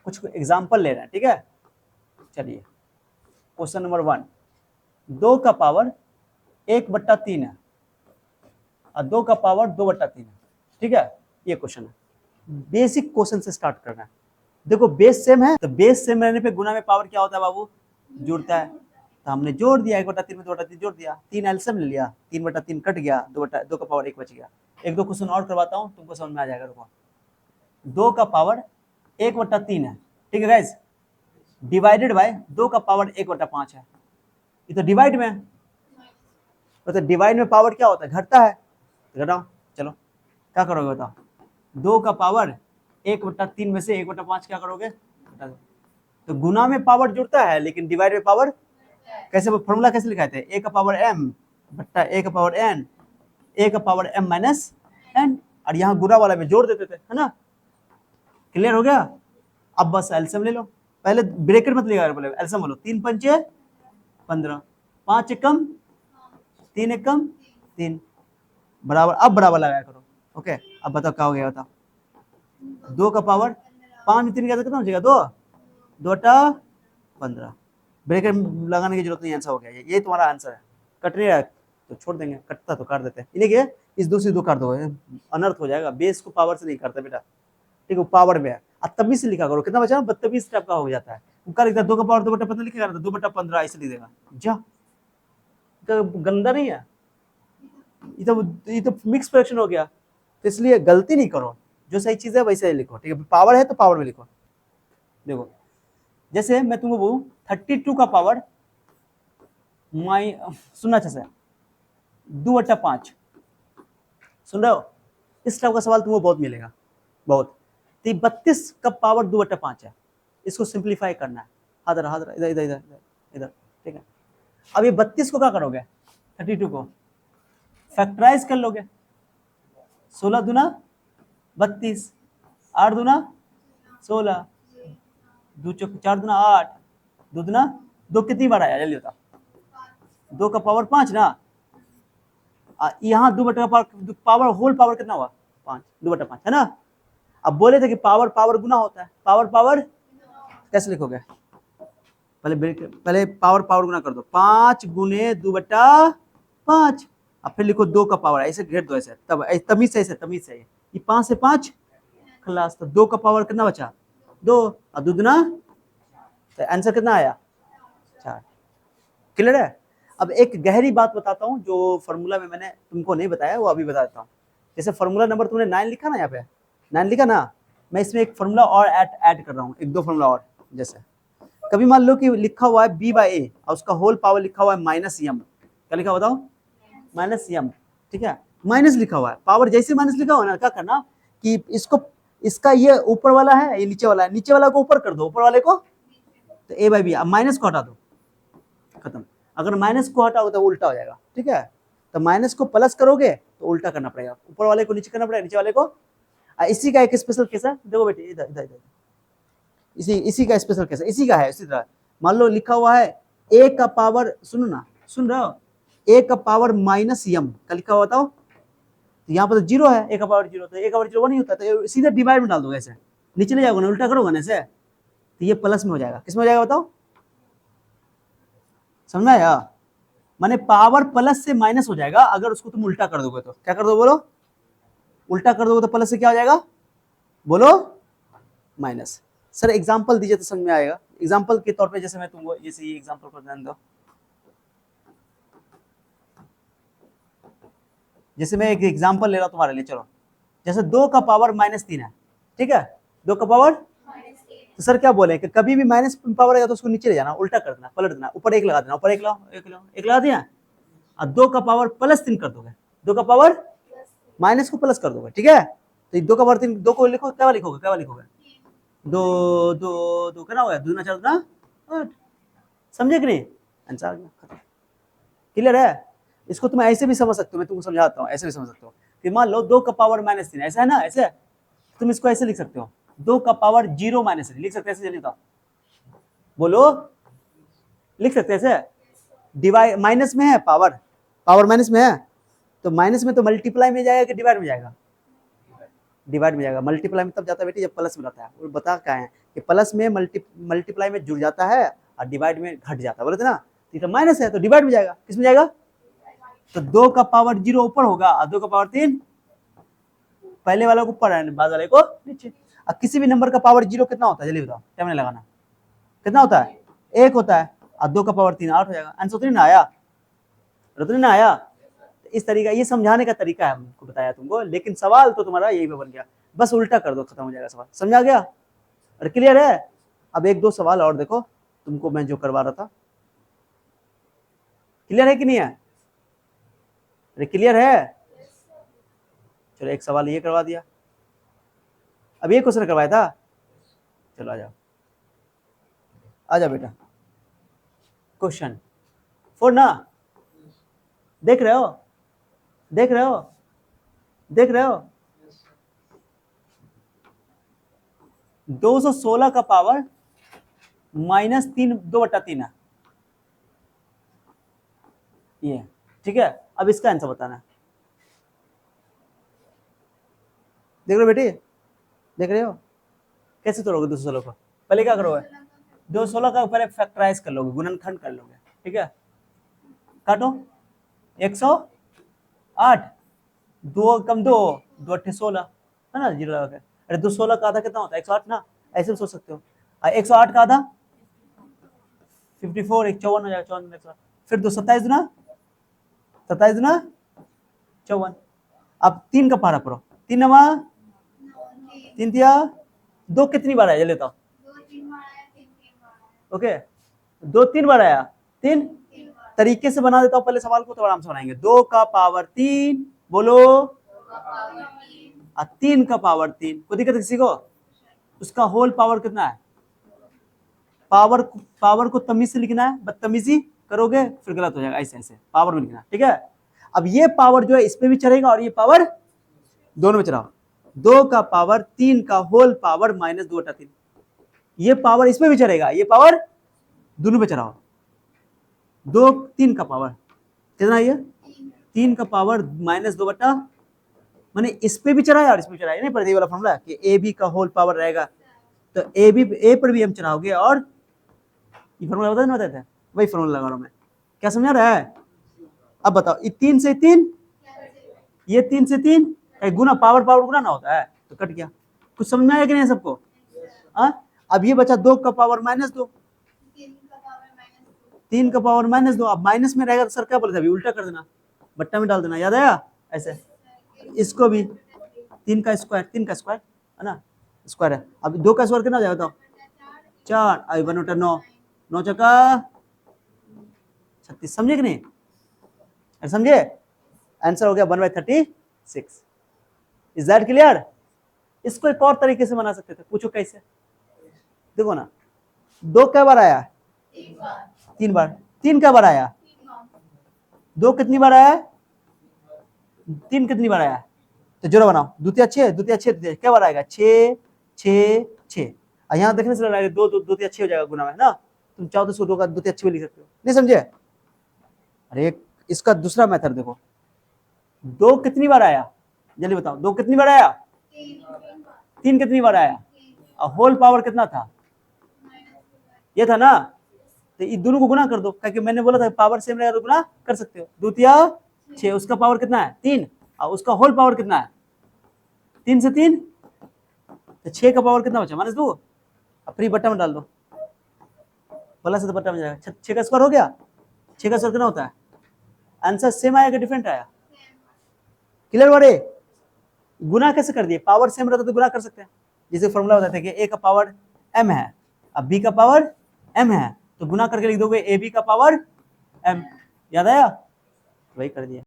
कुछ एग्जाम्पल ले रहे हैं, ठीक है। चलिए क्वेश्चन नंबर 1, 2 का पावर 1/3 है और 2 का पावर 2/3 है, ठीक है। ये क्वेश्चन है, बेसिक क्वेश्चन से स्टार्ट करना है। देखो बेस सेम है, तो बेस सेम रहने पे गुना में पावर क्या होता है बाबू, जुड़ता है। तो हमने जोड़ दिया 1/3 में 2/3 जोड़ दिया, 3 एलसीएम ले लिया, 3/3 कट गया, 2 का पावर 1 बच गया। एक दो क्वेश्चन और करवाता हूँ, तुमको समझ में आ जाएगा। रुको, 2 का पावर 1/3 है, ठीक है गाइस, डिवाइडेड बाय 2 का पावर 1/5 है। ये तो डिवाइड में है, तो डिवाइड में पावर क्या होता है, घटता है। घटाओ, चलो क्या करोगे बताओ। 2 का पावर 1/3 में से 1/5 क्या करोगे, घटा दो। तो गुना में पावर जुड़ता है लेकिन डिवाइड में पावर, कैसे फॉर्मूला कैसे लिखा है, a का पावर m बट्टा a का पावर n, a का पावर m माइनस n, और यहाँ गुना वाला में जोड़ देते थे, है ना। क्लियर हो गया। अब बस एलसीएम ले लो, पहले ब्रैकेट मत लिखा करो, एलसीएम बोलो। 3 पंचे 15, 5 एकम 3 एकम 3 बराबर, अब बराबर लगाया करो। ओके, अब बताओ क्या हो गया, बताओ। 2 का पावर 5 में 3 क्या कितना हो जाएगा, 2 2 15, ब्रैकेट लगाने की जरूरत नहीं, आंसर हो गया। ये तुम्हारा आंसर है। कट रही है तो छोड़ देंगे, कटता तो काट देते हैं, इन्हें इस दूसरी 2 काट दो, अनर्थ हो जाएगा। बेस को पावर से नहीं करता बेटा, ठीक है, पावर में है। तमीज से लिखा करो, कितना बचा, 32 टाइप का हो जाता है। उनका लिखता है 2 का पावर 2/15 लिखेगा, 2/15 ऐसे लिख देगा, जा तो गंदा नहीं है। ये तो मिक्स फ्रैक्शन हो गया, तो इसलिए गलती नहीं करो, जो सही चीज है वैसे लिखो, ठीक है। पावर है तो पावर में लिखो। देखो जैसे मैं तुमको बोलूं 32 का पावर सुनना अच्छे से, 2/5, सुन रहे हो, इस टाइप का सवाल तुमको बहुत मिलेगा, बहुत। तो 32 का पावर 2/5 है, इसको सिंप्लीफाई करना है। इधर इधर इधर इधर इधर, ठीक है। अब ये 32 को क्या करोगे, 32 को फैक्टराइज कर लोगे, 16 दूना 32, 8 दूना 16, 2 चौक 4 दूना 8, 2 दूना 2 कितनी बार आया जल्दी बता, 2 का पावर 5 ना, यहाँ 2/5 पावर होल पावर कितना हुआ, 5, 2/5 है ना। अब बोले थे कि पावर पावर गुना होता है, पावर पावर कैसे लिखोगे, पहले पावर पावर गुना कर दो, 5 गुने 2/5, अब फिर लिखो 2 का पावर, ऐसे घेर दो, ऐसे तब तमीज से, ऐसे तमीज से, ये 5 से 5 खलास, तो 2 का पावर कितना बचा, 2, और 2 दूना, तो आंसर कितना आया, 4। क्लियर है। अब एक गहरी बात बताता हूँ जो फॉर्मूला में मैंने तुमको नहीं बताया, वो अभी बता देता हूँ। जैसे फॉर्मूला नंबर तुमने 9 लिखा ना, यहाँ पे 9 लिखा ना, मैं इसमें एक फॉर्मूला और ऐड कर रहा हूँ, एक दो फॉर्मूला और। जैसे कभी मान लो कि लिखा हुआ है b/a और उसका होल पावर लिखा हुआ है -m, क्या लिखा बताओ, -m, ठीक है, माइनस लिखा हुआ है, पावर जैसे माइनस लिखा हुआ है ना, क्या करना कि इसको, इसका ये ऊपर वाला है, ये नीचे वाला है, नीचे वाला को ऊपर कर दो, ऊपर वाले को, तो a/b, अब माइनस को हटा दो, खत्म। अगर माइनस को हटाओगे तो उल्टा हो जाएगा, ठीक है। तो माइनस को प्लस करोगे तो उल्टा करना पड़ेगा, ऊपर वाले को नीचे करना पड़ेगा, नीचे वाले को। इसी का एक स्पेशल केस है, देखो बेटे इधर इधर इधर, इसी का स्पेशल केस है, इसी का है। इसी तरह मान लो लिखा हुआ है a का पावर, सुनो ना, सुन रहे हो, a का पावर -m का लिखा हुआ, बताओ। तो यहाँ पर तो 0 है, a का पावर 0, तो a का पावर 0 नहीं होता, तो सीधे डिवाइड में डाल दो, ऐसे नीचे ले जाओगे ना, उल्टा करोगे ना ऐसे, तो ये प्लस में हो जाएगा। किस में हो जाएगा बताओ, समझ में आया, माने पावर प्लस से माइनस हो जाएगा अगर उसको तुम उल्टा कर दोगे तो। क्या कर दो बोलो, उल्टा कर दोगे तो प्लस से क्या हो जाएगा, बोलो माइनस। सर एग्जांपल दीजिए तो समझ में आएगा। एग्जांपल के तौर पे जैसे मैं तुमको, जैसे ये एग्जांपल को ध्यान दो, जैसे मैं एक एग्जांपल ले रहा हूं तुम्हारे लिए, चलो। जैसे 2 का पावर -3 है, ठीक है, 2 का पावर, तो सर क्या बोले कि कभी भी माइनस पावर आएगा तो उसको नीचे ले जाना, उल्टा कर देना, पलट देना, ऊपर 1 लगा देना, ऊपर 1 लाओ, 1 लाओ, 1 लगा दिया, और 2 का पावर +3 कर दोगे, 2 का पावर माइनस को प्लस कर दोगे, ठीक है। तो 2 का पावर 3, 2 को लिखो, क्या लिखोगे, क्या लिखोगे, 2 2 2 कितना हो गया, 2 दूना 4 दूना 8, समझे कि नहीं, आंसर आ गया। क्लियर है। इसको तुम ऐसे भी समझ सकते हो, मैं तुमको समझाता हूँ, ऐसे भी समझ सकते हो कि मान लो 2 का पावर -3, ऐसा है ना, ऐसे तुम इसको ऐसे लिख सकते हो, 2 का पावर 0 -3 लिख सकते हैं, ऐसे जल्दी बोलो, लिख सकते हैं ऐसे, डिवाइड माइनस में है, पावर पावर माइनस में है, तो माइनस में तो मल्टीप्लाई में जाएगा कि डिवाइड में जाएगा, डिवाइड में जाएगा। मल्टीप्लाई में तब जाता है बेटी जब प्लस में रहता है, वो बता क्या है, कि प्लस में मल्टीप्लाई में जुड़ जाता है और डिवाइड में घट जाता है, बोले थे ना। तो माइनस है तो डिवाइड में जाएगा, किस में जाएगा? तो 2 का पावर 0 ऊपर होगा और 2 का पावर 3 पहले वाला को ऊपर है, बाद वाले को नीचे। अब किसी भी नंबर का पावर 0 कितना होता है जल्दी बताओ, टाइम नहीं लगाना। कितना होता है? 1 होता है। और 2 का पावर 3 8 हो जाएगा। आंसर तो नहीं ना आया? तो नहीं ना आया? इस तरीका, ये समझाने का तरीका है, हमको बताया तुमको, लेकिन सवाल तो तुम्हारा यही पे बन गया, बस उल्टा कर दो, खत्म हो जाएगा सवाल। समझा गया? अरे क्लियर है? अब 1-2 सवाल और देखो तुमको मैं जो करवा रहा था, क्लियर है कि नहीं है? अरे क्लियर है? चलो एक सवाल ये करवा दिया, अब ये क्वेश्चन करवाया था। चलो आ जाओ, आ जाओ बेटा। क्वेश्चन 4 ना, देख रहे हो? देख रहे हो? देख रहे हो? 216 का पावर -3 2/3 है ये, ठीक है। अब इसका आंसर बताना है। देख रहे हो बेटी? देख रहे हो? कैसे तोड़ोगे 216 को? पहले क्या करोगे? 216 का पहले फैक्टराइज कर लोगे, गुणनखंड कर लोगे, ठीक है। काटो 108, 2 कम 2 2 8 16 है ना, 0 लगा के। अरे 216 का आधा कितना होता है? 108 ना, ऐसे भी सोच सकते हो। 108 का आधा 54, 54 हो जाएगा, 54 108। फिर 27 दुना 27 दुना 54। अब 3 का पारा करो, 3 नवा 3 तिया 2 कितनी बार आया ये लेता? ओके, 2 3 बार आया, 3 तरीके से बना देता हूं, पहले सवाल को तो आराम से बनाएंगे। 2 का पावर 3 बोलो, 3 का पावर 3, कोई दिक्कत किसी को? उसका होल पावर कितना है? पावर को तमीज से लिखना है, बदतमीजी करोगे फिर गलत हो जाएगा, ऐसे ऐसे पावर में लिखना, ठीक है। अब ये पावर जो है इस पे भी चढ़ेगा और ये पावर दोनों में चढ़ाओ। 2 का पावर 3 का होल पावर -2/3, ये पावर इसमें भी चढ़ेगा, ये पावर दोनों पे चढ़ाओ। 2 3 का पावर कितना है? ये 3 का पावर -2 माने इस पे भी चढ़ाया और इस पे चढ़ाया, नहीं पड़ता ये वाला फॉर्मूला कि ए बी का होल पावर रहेगा तो ए पर भी हम चढ़ाओगे, और ये फॉर्मूला बता बताते हैं, वही फॉर्मूला लगा रहा हूं मैं। क्या समझा रहा है? अब बताओ, ये 3 से 3, ये 3 से 3 गुना, पावर गुना ना होता है तो कट गया। कुछ समझ में आया कि नहीं सबको? अब ये बचा 2 का पावर -2, 3 का पावर -2। अब माइनस में रहेगा तो सर क्या बोले थे अभी? उल्टा कर देना, बट्टा में डाल देना, याद आया? ऐसे इसको भी 3 का स्क्वायर, 3 का स्क्वायर है ना, स्क्वायर है। अब 2 का स्क्वायर कितना हो जाएगा? 4 आई 1/9, 9 चका 36। समझे कि नहीं? समझे? आंसर हो गया 1/36। Is that clear? इसको एक और तरीके से बना सकते थे, पूछो कैसे? देखो ना, 2 कै बार आया? 3 बार। 3 कै बार आया? 2 कितनी बार आया? 3 कितनी बार आया? तो जोड़ा बनाओ, द्वितीय 6 द्वितीय 6 द्वितीय क्या बार आएगा? 6 6 6। यहाँ देखने से लग रहा है 2 द्वितीय 6 हो जाएगा गुना में, है ना। तुम चाहो तो 2 का द्वितीय 6 भी लिख सकते हो, नहीं समझे? अरे इसका दूसरा मेथड देखो, 2 कितनी बार आया जल्दी बताओ? 2 कितनी बार आया? 3 कितनी बार आया? और होल पावर कितना था? ये था ना। तो ये दोनों को गुना कर दो, क्योंकि मैंने बोला था पावर सेम रहेगा तो गुना कर सकते हो। द्वितीय 6, उसका पावर कितना है? 3, और उसका होल पावर कितना है? 3 से 3 तो 6 का पावर कितना बचा? -2। अब फिर बट्टा में डाल दो, बोला से तो बट्टा में जाएगा। 6 का स्क्वायर हो गया। 6 का स्क्वायर कितना होता है? आंसर सेम आया कि डिफरेंट आया? क्लियर बारे? गुना कैसे कर दिए? पावर सेम रहता तो गुना कर सकते हैं, जैसे फॉर्मूला बताते हैं कि ए का पावर m है, अब बी का पावर m है, तो गुना करके लिख दोगे ए बी का पावर m। याद आया? वही कर दिया।